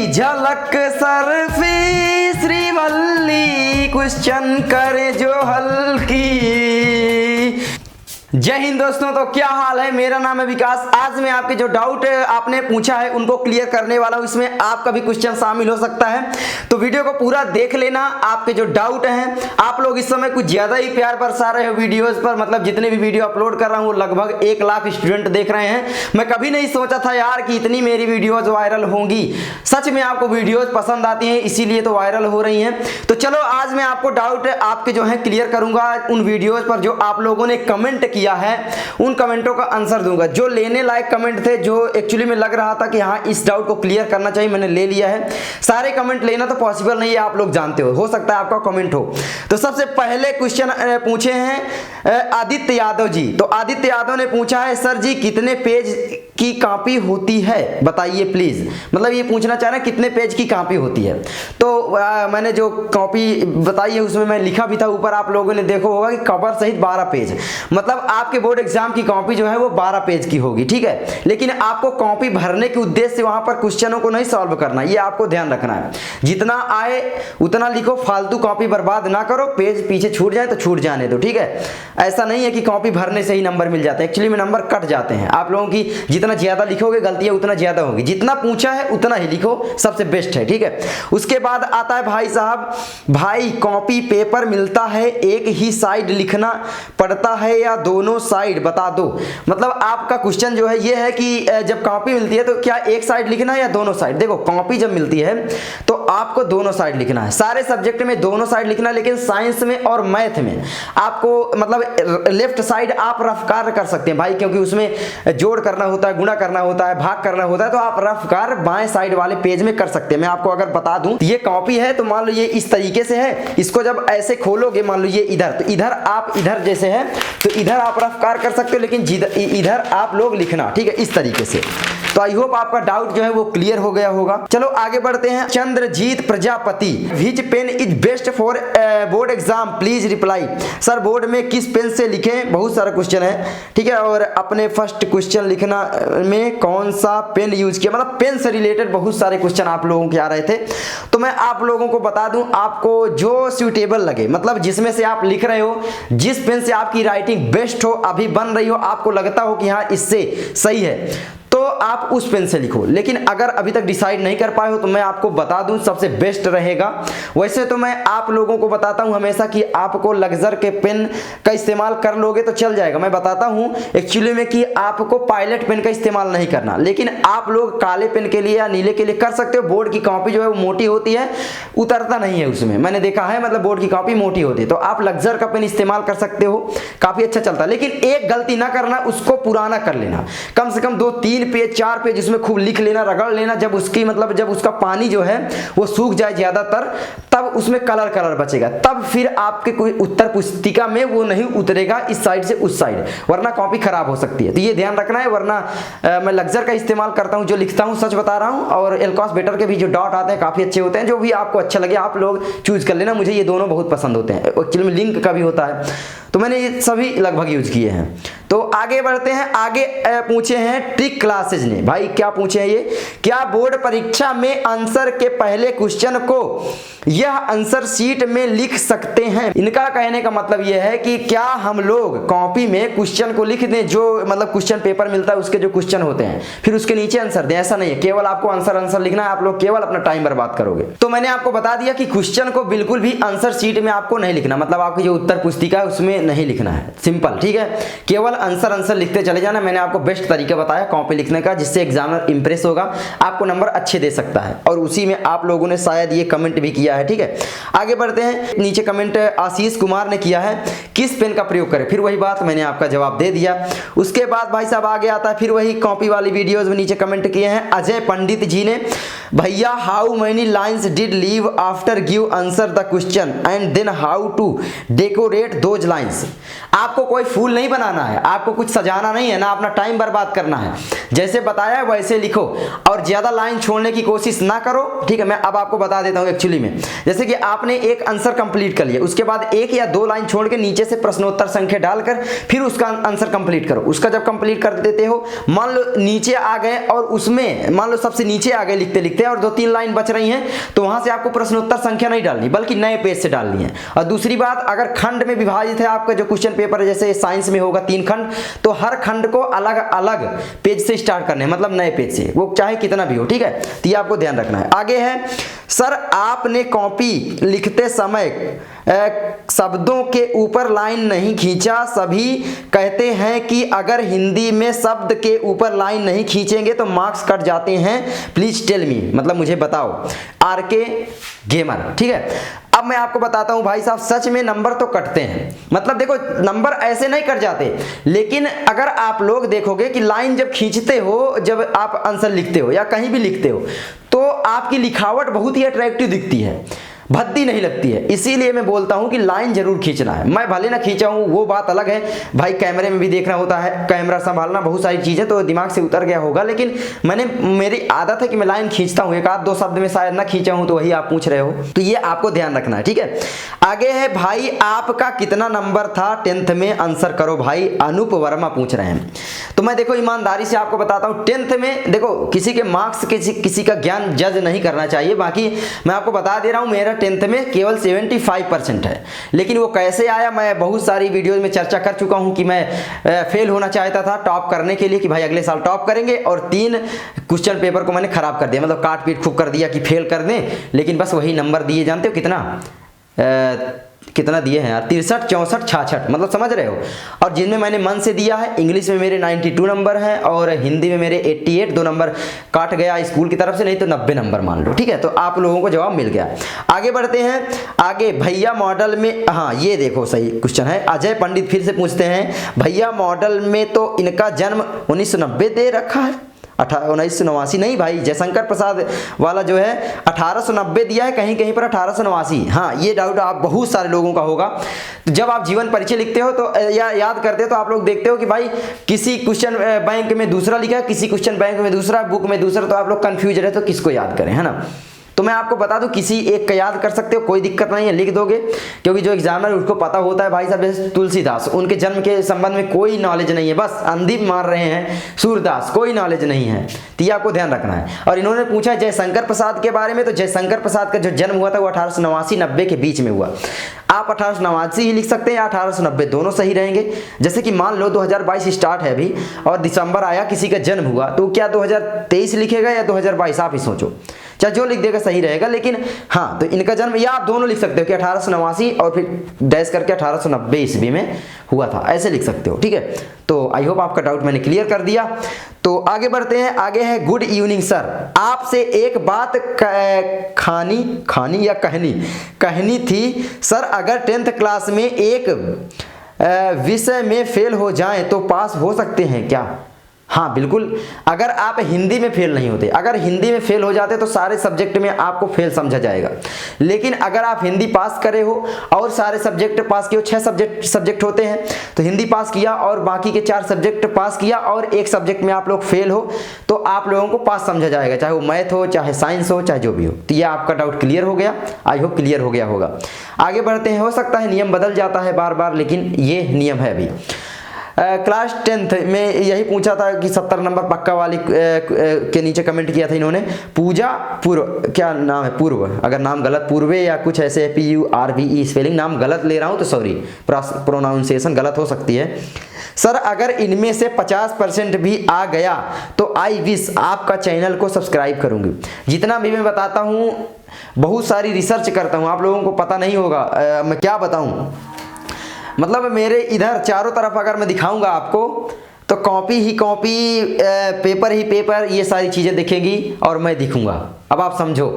झलक सरफी श्रीवल्ली क्वेश्चन करे जो हल्की। जय हिंद दोस्तों, तो क्या हाल है। मेरा नाम है विकास। आज मैं आपके जो डाउट आपने पूछा है उनको क्लियर करने वाला हूं। इसमें आपका भी क्वेश्चन शामिल हो सकता है, तो वीडियो को पूरा देख लेना। आपके जो डाउट हैं, आप लोग इस समय कुछ ज्यादा ही प्यार बरसा रहे हो वीडियोस पर। मतलब जितने भी वीडियो अपलोड कर रहा हूं लगभग 1 लाख स्टूडेंट देख रहे हैं। मैं कभी नहीं सोचा था यार कि इतनी मेरी वीडियोज वायरल होंगी। सच में आपको वीडियोज पसंद आती हैं, इसीलिए तो वायरल हो रही हैं। तो चलो आज मैं आपको डाउट आपके जो है क्लियर करूंगा उन वीडियोज पर जो आप लोगों ने कमेंट किया है। उन कमेंटों का आंसर दूंगा जो लेने लायक कमेंट थे, जो एक्चुअली में लग रहा था कि हाँ इस डाउट को क्लियर करना चाहिए, मैंने ले लिया है। सारे कमेंट लेना तो पॉसिबल नहीं है, आप लोग जानते हो सकता है आपका कमेंट हो। तो सबसे पहले क्वेश्चन पूछे हैं आदित्य यादव जी। तो आदित्य यादव ने पूछा है, सर जी कितने पेज की कॉपी होती है बताइए प्लीज। मतलब ये पूछना चाह रहे हैं कितने पेज की कॉपी होती है। तो मैंने जो कॉपी बताई है उसमें मैं लिखा भी था ऊपर, आप लोगों ने देखा होगा कि कवर सहित 12 पेज। मतलब आपके बोर्ड एग्जाम की कॉपी जो है वो 12 पेज की होगी, ठीक है। लेकिन आपको कॉपी भरने के उद्देश्य से वहां पर क्वेश्चनों को नहीं सॉल्व करना, ये आपको ध्यान रखना है। जितना आए उतना लिखो, फालतू कॉपी बर्बाद ना करो। पेज पीछे छूट जाए तो छूट जाने दो, ठीक है। ऐसा नहीं है कि कॉपी भरने से ही नंबर मिल जाते हैं, एक्चुअली में नंबर कट जाते हैं। आप लोगों की जितना ज्यादा लिखोगे गलतियां उतना ज्यादा होगी। जितना पूछा है उतना ही लिखो, सबसे बेस्ट है, ठीक है। उसके बाद आता है भाई साहब, भाई कॉपी पेपर मिलता है, एक ही साइड लिखना पड़ता है या दोनों साइड बता दो। मतलब आपका क्वेश्चन जो है ये है कि जब कॉपी मिलती है तो क्या एक साइड लिखना है या दोनों साइड। देखो कॉपी जब मिलती है तो आपको दोनों साइड लिखना है। सारे सब्जेक्ट में दोनों साइड लिखना है, लेकिन साइंस में और मैथ में आपको मतलब लेफ्ट साइड आप रफ कार्य कर सकते हैं भाई, क्योंकि उसमें जोड़ करना होता है, गुणा करना होता है, भाग करना होता है। तो आप रफ कार्य बाएं साइड वाले पेज में कर सकते हैं। मैं आपको अगर बता दूं ये कॉपी है तो मान लो ये इस तरीके से है, इसको जब ऐसे खोलोगे मान लो ये इधर, तो इधर आप इधर जैसे है तो इधर आप रफ कार्य कर सकते हो, लेकिन इधर आप लोग लिखना, ठीक है, इस तरीके से। तो आई होप आपका डाउट जो है वो क्लियर हो गया होगा। चलो आगे बढ़ते हैं। Chandrajit Prajapati, which pen is best for board exam please reply. Sir board में किस पेन से लिखें, बहुत सारा क्वेश्चन है, ठीक है। और अपने फर्स्ट क्वेश्चन लिखना में कौन सा पेन यूज किया, मतलब पेन से रिलेटेड बहुत सारे क्वेश्चन आप लोगों के आ रहे थे। तो मैं आप लोगों को बता दूं, आपको जो सूटेबल लगे, मतलब जिसमें से आप लिख रहे हो, जिस पेन से आपकी राइटिंग बेस्ट हो, अभी बन रही हो, आपको लगता हो कि हाँ इससे सही है, तो आप उस पेन से लिखो। लेकिन अगर अभी तक डिसाइड नहीं कर पाए हो तो मैं आपको बता दूं सबसे बेस्ट रहेगा। वैसे तो मैं आप लोगों को बताता हूं हमेशा कि आपको लग्जर के पेन का इस्तेमाल कर लोगे तो चल जाएगा। मैं बताता हूं एक्चुअली में कि आपको पायलट पेन का इस्तेमाल नहीं करना, लेकिन आप लोग काले पेन के लिए या नीले के लिए कर सकते हो। बोर्ड की कॉपी जो है वो मोटी होती है, उतरता नहीं है उसमें, मैंने देखा है। मतलब बोर्ड की कॉपी मोटी होती है, तो आप लग्जर का पेन इस्तेमाल कर सकते हो, काफी अच्छा चलता है। लेकिन एक गलती ना करना, उसको पुराना कर लेना, कम से कम 2-3 पेज 4 पेज उसमें खूब लिख लेना, रगड़ लेना। जब उसकी मतलब जब उसका पानी जो है वो सूख जाए ज्यादातर, तब उसमें कलर बचेगा, तब फिर आपके कोई उत्तर पुस्तिका में वो नहीं उतरेगा इस साइड से उस साइड, वरना कॉपी खराब हो सकती है। तो ये ध्यान रखना है। वरना मैं लग्जर का इस्तेमाल करता हूं, जो लिखता हूं सच बता रहा हूं। और एल्कॉस बेटर के भी जो डॉट आते हैं काफी अच्छे होते हैं, जो भी आपको अच्छा लगे आप लोग चूज कर लेना। मुझे ये दोनों बहुत पसंद होते हैं, एक्चुअली में लिंक का भी होता है, तो मैंने ये सभी लगभग यूज किए हैं। तो आगे बढ़ते हैं। आगे पूछे हैं ट्रिक क्लासेज ने, भाई क्या पूछे हैं ये, क्या बोर्ड परीक्षा में आंसर के पहले क्वेश्चन को यह आंसर शीट में लिख सकते हैं। इनका कहने का मतलब यह है कि क्या हम लोग कॉपी में क्वेश्चन को लिख दें, जो मतलब क्वेश्चन पेपर मिलता है उसके जो क्वेश्चन होते हैं, फिर उसके नीचे आंसर दें। ऐसा नहीं है, केवल आपको आंसर लिखना है, आप लोग केवल अपना टाइम बर्बाद करोगे। तो मैंने आपको बता दिया कि क्वेश्चन को बिल्कुल भी आंसर शीट में आपको नहीं लिखना, मतलब आपकी जो उत्तर पुस्तिका है उसमें नहीं लिखना है, सिंपल, ठीक है। केवल आंसर लिखते चले जाना। मैंने आपको बेस्ट तरीका बताया कॉपी लिखने का, जिससे एग्जामिनर इंप्रेस होगा, आपको नंबर अच्छे दे सकता है। और उसी में आप लोगों ने शायद ये कमेंट भी किया है, ठीक है। आगे बढ़ते हैं। नीचे कमेंट आशीष कुमार ने किया है, किस पेन का प्रयोग करें। फिर वही बात, मैंने आपका जवाब दे दिया। उसके बाद भाई साहब आगे आता है फिर वही कॉपी वाली वीडियोस में नीचे कमेंट किए हैं अजय पंडित जी ने, भैया how many lines did leave after give answer the question and then how to decorate those lines. आपको कोई फूल नहीं बनाना है, आपको कुछ सजाना नहीं है ना, अपना टाइम बर्बाद करना है। जैसे बताया वैसे लिखो और ज्यादा लाइन छोड़ने की कोशिश ना करो, ठीक है। मैं अब आपको बता देता हूं एक्चुअली में, जैसे कि आपने एक आंसर कंप्लीट कर लिया, उसके बाद 1 या 2 लाइन छोड़ के नीचे से प्रश्नोत्तर संख्या डालकर फिर उसका आंसर कंप्लीट करो। उसका जब कंप्लीट कर देते हो, मान लो नीचे आ गए और उसमें मान लो सबसे नीचे आ गए लिखते लिखते लिखते हैं और 2-3 लाइन बच रही हैं तो वहां से आपको प्रश्नोत्तर संख्या नहीं डालनी बल्कि नए पेज से डालनी है। और दूसरी बात, अगर खंड में विभाजित है आपका जो क्वेश्चन पेपर है, जैसे साइंस में होगा 3 खंड, तो हर खंड को अलग अलग पेज से स्टार्ट करने हैं, मतलब नए पेज से, वो चाहे कितना भी हो, ठीक है। तो ये आपको ध्यान रखना है। आगे है, सर आपने कॉपी लिखते समय शब्दों के ऊपर लाइन नहीं खींचा। सभी कहते हैं कि अगर हिंदी में शब्द के ऊपर लाइन नहीं खींचेंगे तो मार्क्स कट जाते हैं, प्लीज टेल मी, मतलब मुझे बताओ। RK गेमर, ठीक है। अब मैं आपको बताता हूं भाई साहब, सच में नंबर तो कटते हैं, मतलब देखो नंबर ऐसे नहीं कट जाते, लेकिन अगर आप लोग देखोगे कि लाइन जब खींचते हो, जब आप आंसर लिखते हो या कहीं भी लिखते हो, तो आपकी लिखावट बहुत ही अट्रैक्टिव दिखती है, भद्दी नहीं लगती है। इसीलिए मैं बोलता हूं कि लाइन जरूर खींचना है। मैं भले ना खींचा हूं वो बात अलग है भाई, कैमरे में भी देखना होता है, कैमरा संभालना, बहुत सारी चीजें तो दिमाग से उतर गया होगा, लेकिन मेरी आदत है कि मैं लाइन खींचता हूं। 1-2 शब्द में शायद ना खींचा हूं तो वही आप पूछ रहे हो, तो ये आपको ध्यान रखना है, ठीक है। आगे है, भाई आपका कितना नंबर था 10th में, आंसर करो भाई। अनूप वर्मा पूछ रहे हैं। तो मैं देखो ईमानदारी से आपको बताता हूं, 10th में देखो किसी के मार्क्स, किसी का ज्ञान जज नहीं करना चाहिए। बाकी मैं आपको बता दे रहा हूं, मेरा 10th में केवल 75% है, लेकिन वो कैसे आया मैं बहुत सारी वीडियोज में चर्चा कर चुका हूं कि मैं फेल होना चाहता था टॉप करने के लिए, कि भाई अगले साल टॉप करेंगे, और 3 क्वेश्चन पेपर को मैंने खराब कर दिया, मतलब काट पीट खूब कर दिया कि फेल कर दें, लेकिन बस वही नंबर दिए। जानते हो कितना दिए हैं यार, 63, 64, 66, मतलब समझ रहे हो। और जिनमें मैंने मन से दिया है, इंग्लिश में मेरे 92 नंबर हैं और हिंदी में मेरे 88, 2 नंबर काट गया स्कूल की तरफ से, नहीं तो 90 नंबर मान लो, ठीक है। तो आप लोगों को जवाब मिल गया। आगे बढ़ते हैं। आगे, भैया मॉडल में, हाँ ये देखो सही क्वेश्चन है। अजय पंडित फिर से पूछते हैं, भैया मॉडल में तो इनका जन्म 1990 दे रखा है, 1989 नहीं भाई, जयशंकर प्रसाद वाला जो है 1890 दिया है, कहीं कहीं पर 1889। हाँ, ये डाउट आप बहुत सारे लोगों का होगा। जब आप जीवन परिचय लिखते हो तो या याद करते हो तो आप लोग देखते हो कि भाई किसी क्वेश्चन बैंक में दूसरा लिखा है, किसी क्वेश्चन बैंक में दूसरा, बुक में दूसरा, तो आप लोग कंफ्यूज रहे तो किसको याद करें, है ना। तो मैं आपको बता दूं, किसी एक का याद कर सकते हो, कोई दिक्कत नहीं है, लिख दोगे, क्योंकि जो एग्जामिनर उसको पता होता है भाई साहब, जैसे तुलसीदास, उनके जन्म के संबंध में कोई नॉलेज नहीं है, बस अंधी मार रहे हैं। सूरदास, कोई नॉलेज नहीं है, तो ये आपको ध्यान रखना है। और इन्होंने पूछा जयशंकर प्रसाद के बारे में, तो जयशंकर प्रसाद का जो जन्म हुआ था वो 1889-90 के बीच में हुआ। आप 1889 ही लिख सकते हैं या 1890, दोनों सही रहेंगे। जैसे कि मान लो 2022 स्टार्ट है अभी और दिसंबर आया, किसी का जन्म हुआ, तो क्या 2023 लिखेगा या 2022, आप ही सोचो, चाहे जो लिख देगा सही रहेगा। लेकिन हाँ, तो इनका जन्म, या आप दोनों लिख सकते हो कि 1889 और फिर डैश करके 1890 ईस्वी में हुआ था, ऐसे लिख सकते हो, ठीक है। तो आई होप आपका डाउट मैंने क्लियर कर दिया। तो आगे बढ़ते हैं। आगे है, गुड इवनिंग सर, आपसे एक बात खानी या कहनी थी सर, अगर 10th क्लास में एक विषय में फेल हो जाए तो पास हो सकते हैं क्या? हाँ बिल्कुल, अगर आप हिंदी में फेल नहीं होते, अगर हिंदी में फेल हो जाते तो सारे सब्जेक्ट में आपको फेल समझा जाएगा। लेकिन अगर आप हिंदी पास करे हो और सारे सब्जेक्ट पास किए हो, 6 सब्जेक्ट होते हैं, तो हिंदी पास किया और बाकी के 4 सब्जेक्ट पास किया और एक सब्जेक्ट में आप लोग फेल हो, तो आप लोगों को पास समझा जाएगा, चाहे वो मैथ हो, चाहे साइंस हो, चाहे जो भी हो। तो ये आपका डाउट क्लियर हो गया, आई होप क्लियर हो गया होगा। आगे बढ़ते हैं। हो सकता है नियम बदल जाता है बार बार, लेकिन ये नियम है अभी। क्लास 10th में यही पूछा था कि 70 नंबर पक्का वाली के नीचे कमेंट किया था इन्होंने। पूजा पूर्व, क्या नाम है? पूर्व, अगर नाम गलत, पूर्वे या कुछ ऐसे, PURVE स्पेलिंग, नाम गलत ले रहा हूँ तो सॉरी, प्रोनाउंसिएशन गलत हो सकती है। सर अगर इनमें से 50% भी आ गया तो आई विश आपका चैनल को सब्सक्राइब करूंगी। जितना भी मैं बताता हूँ, बहुत सारी रिसर्च करता हूँ, आप लोगों को पता नहीं होगा, मैं क्या बताऊँ, मतलब मेरे इधर चारों तरफ अगर मैं दिखाऊंगा आपको तो कॉपी ही कॉपी, पेपर ही पेपर, ये सारी चीज़ें दिखेंगी और मैं दिखूंगा। अब आप समझो,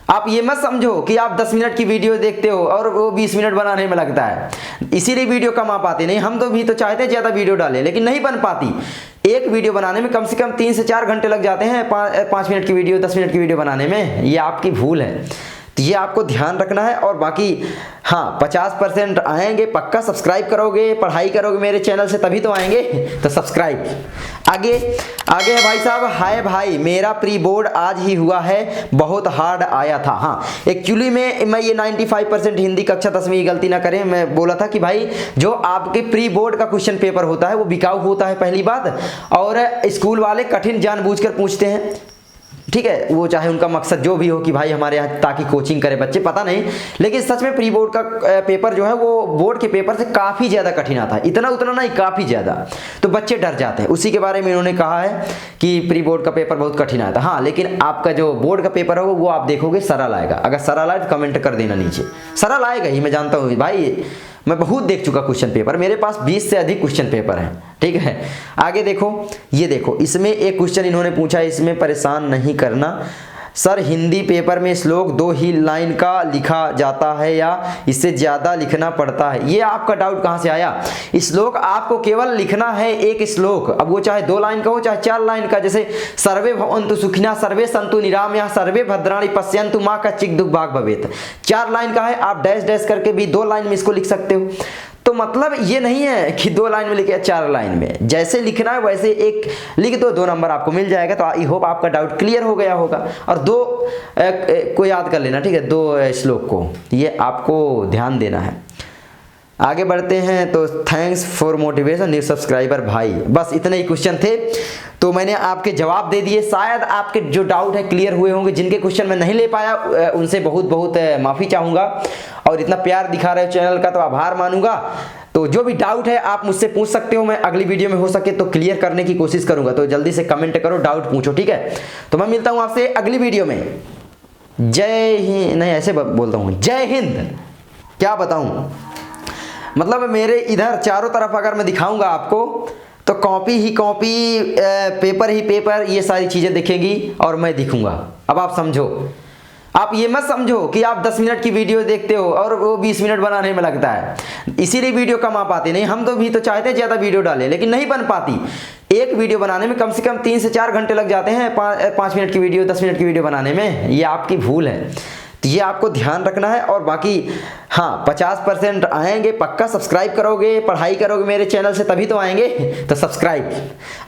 आप ये मत समझो कि आप 10 मिनट की वीडियो देखते हो और वो 20 मिनट बनाने में लगता है, इसीलिए वीडियो कम आ पाती नहीं। हम तो भी तो चाहते हैं ज़्यादा वीडियो डालें, लेकिन नहीं बन पाती। एक वीडियो बनाने में कम से कम 3 से 4 घंटे लग जाते हैं, 5 मिनट की वीडियो, 10 मिनट की वीडियो बनाने में। ये आपकी भूल है, तो ये आपको ध्यान रखना है। और बाकी हाँ, 50% आएंगे पक्का। सब्सक्राइब करोगे, पढ़ाई करोगे मेरे चैनल से, तभी तो आएंगे, तो सब्सक्राइब। आगे है भाई साहब, हाय भाई मेरा प्री बोर्ड आज ही हुआ है, बहुत हार्ड आया था। हाँ एक्चुअली में मैं ये 95% हिंदी कक्षा 10वीं की गलती ना करें, मैं बोला था कि भाई जो आपके प्री बोर्ड का क्वेश्चन पेपर होता है वो बिकाऊ होता है, पहली बात, और स्कूल वाले कठिन जानबूझकर पूछते हैं। ठीक है, वो चाहे उनका मकसद जो भी हो कि भाई हमारे यहाँ ताकि कोचिंग करे बच्चे, पता नहीं, लेकिन सच में प्री बोर्ड का पेपर जो है वो बोर्ड के पेपर से काफ़ी ज़्यादा कठिन आता है, इतना उतना नहीं, काफ़ी ज़्यादा, तो बच्चे डर जाते हैं। उसी के बारे में इन्होंने कहा है कि प्री बोर्ड का पेपर बहुत कठिन आता है। हाँ, लेकिन आपका जो बोर्ड का पेपर होगा वो आप देखोगे सरल आएगा। अगर सरल आए तो कमेंट कर देना नीचे, सरल आएगा ही, मैं जानता हूँ भाई, मैं बहुत देख चुका क्वेश्चन पेपर, मेरे पास 20 से अधिक क्वेश्चन पेपर हैं। ठीक है, आगे देखो, ये देखो, इसमें एक क्वेश्चन इन्होंने पूछा है, इसमें परेशान नहीं करना सर, हिंदी पेपर में श्लोक 2 ही लाइन का लिखा जाता है या इससे ज़्यादा लिखना पड़ता है? ये आपका डाउट कहाँ से आया? श्लोक आपको केवल लिखना है एक श्लोक, अब वो चाहे 2 लाइन का हो चाहे 4 लाइन का, जैसे सर्वे भवन्तु सुखिनः सर्वे सन्तु निरामयाः सर्वे भद्राणि पश्यन्तु मा कश्चित् दुर्भाग् भवेत्। 4 लाइन का है, आप डैश डैश करके भी 2 लाइन में इसको लिख सकते हो। तो मतलब ये नहीं है कि 2 लाइन में लिखे 4 लाइन में, जैसे लिखना है वैसे एक लिख दो, 2 नंबर आपको मिल जाएगा। तो आई होप आपका डाउट क्लियर हो गया होगा। और 2 को याद कर लेना, ठीक है, 2 श्लोक को, ये आपको ध्यान देना है। आगे बढ़ते हैं, तो thanks for motivation new subscriber भाई, बस इतने ही क्वेश्चन थे, तो मैंने आपके जवाब दे दिए। शायद आपके जो डाउट है क्लियर हुए होंगे, जिनके क्वेश्चन मैं नहीं ले पाया उनसे बहुत बहुत माफ़ी चाहूँगा, और इतना प्यार दिखा रहे हो चैनल का तो आभार मानूंगा। तो जो भी डाउट है आप मुझसे पूछ सकते हो, मैं अगली वीडियो में हो सके तो क्लियर करने की कोशिश करूंगा, तो जल्दी से कमेंट करो, डाउट पूछो, ठीक है। तो मैं मिलता हूँ आपसे अगली वीडियो में। जय हिंद, नहीं ऐसे बोलता हूँ, जय हिंद, क्या बताऊँ, मतलब मेरे इधर चारों तरफ अगर मैं दिखाऊंगा आपको तो कॉपी ही कॉपी, पेपर ही पेपर, ये सारी चीज़ें दिखेंगी और मैं दिखूंगा। अब आप समझो, आप ये मत समझो कि आप 10 मिनट की वीडियो देखते हो और वो 20 मिनट बनाने में लगता है, इसीलिए वीडियो कम आ पाती नहीं। हम तो भी तो चाहते हैं ज़्यादा वीडियो डालें, लेकिन नहीं बन पाती। एक वीडियो बनाने में कम से कम 3 से 4 घंटे लग जाते हैं, 5 मिनट की वीडियो, 10 मिनट की वीडियो बनाने में, ये आपकी भूल है। तो ये आपको ध्यान रखना है। और बाकी हाँ, 50% आएंगे पक्का, सब्सक्राइब करोगे, पढ़ाई करोगे मेरे चैनल से तभी तो आएंगे, तो सब्सक्राइब।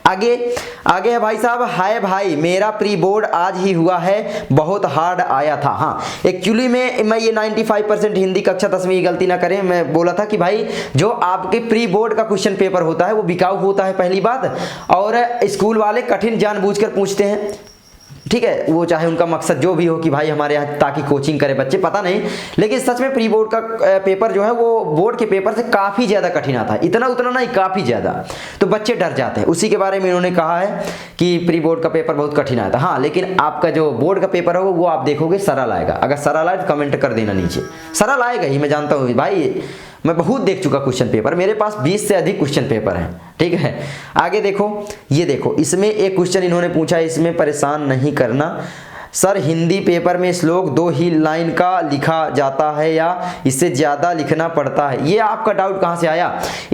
आगे आगे है भाई साहब, हाय भाई, मेरा प्री बोर्ड आज ही हुआ है, बहुत हार्ड आया था। हाँ, एक्चुअली में मैं ये 95% हिंदी कक्षा 10वीं की गलती ना करें, मैं बोला था कि भाई जो आपके प्री बोर्ड का क्वेश्चन पेपर होता है वो बिकाऊ होता है, पहली बात, और स्कूल वाले कठिन जानबूझकर पूछते हैं, ठीक है, वो चाहे उनका मकसद जो भी हो कि भाई हमारे यहाँ ताकि कोचिंग करे बच्चे, पता नहीं, लेकिन सच में प्री बोर्ड का पेपर जो है वो बोर्ड के पेपर से काफ़ी ज़्यादा कठिन आता है, इतना उतना नहीं, काफ़ी ज़्यादा, तो बच्चे डर जाते हैं। उसी के बारे में इन्होंने कहा है कि प्री बोर्ड का पेपर बहुत कठिन आता है। हाँ, लेकिन आपका जो बोर्ड का पेपर होगा वो आप देखोगे सरल आएगा। अगर सरल आए तो कमेंट कर देना नीचे, सरल आएगा ही, मैं जानता हूँ भाई, मैं बहुत देख चुका क्वेश्चन पेपर, मेरे पास 20 से अधिक क्वेश्चन पेपर हैं। ठीक है, आगे देखो, ये देखो, इसमें एक क्वेश्चन इन्होंने पूछा है, इसमें परेशान नहीं करना सर, हिंदी पेपर में श्लोक 2 ही लाइन का लिखा जाता है या इससे ज़्यादा लिखना पड़ता है? ये आपका डाउट कहाँ से आया?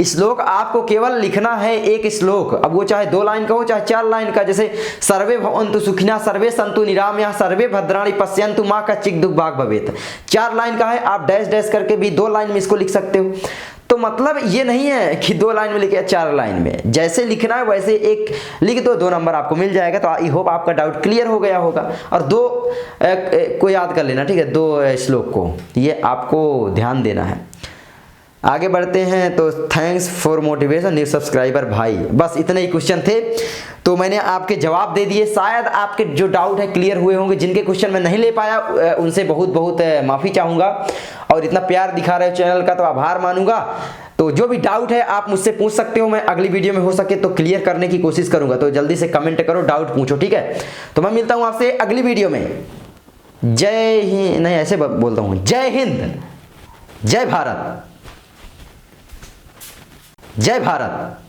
श्लोक आपको केवल लिखना है एक श्लोक, अब वो चाहे 2 लाइन का हो चाहे 4 लाइन का, जैसे सर्वे भवन्तु सुखिनः सर्वे सन्तु निरामयाः सर्वे भद्राणि पश्यन्तु मा कश्चित् दुर्भाग् भवेत्। 4 लाइन का है, आप डैश डैश करके भी 2 लाइन में इसको लिख सकते हो। तो मतलब ये नहीं है कि 2 लाइन में लिखे 4 लाइन में, जैसे लिखना है वैसे एक लिख दो, 2 नंबर आपको मिल जाएगा। तो आई होप आपका डाउट क्लियर हो गया होगा। और 2 को याद कर लेना, ठीक है, 2 श्लोक को, ये आपको ध्यान देना है। आगे बढ़ते हैं, तो thanks for motivation new subscriber भाई, बस इतने ही क्वेश्चन थे, तो मैंने आपके जवाब दे दिए। शायद आपके जो डाउट है क्लियर हुए होंगे, जिनके क्वेश्चन मैं नहीं ले पाया उनसे बहुत बहुत माफ़ी चाहूँगा, और इतना प्यार दिखा रहे हो चैनल का तो आभार मानूंगा। तो जो भी डाउट है आप मुझसे पूछ सकते हो, मैं अगली वीडियो में हो सके तो क्लियर करने की कोशिश करूँगा, तो जल्दी से कमेंट करो, डाउट पूछो, ठीक है। तो मैं मिलता हूँ आपसे अगली वीडियो में। जय हिंद, नहीं ऐसे बोलता हूँ, जय हिंद, जय भारत, जय भारत।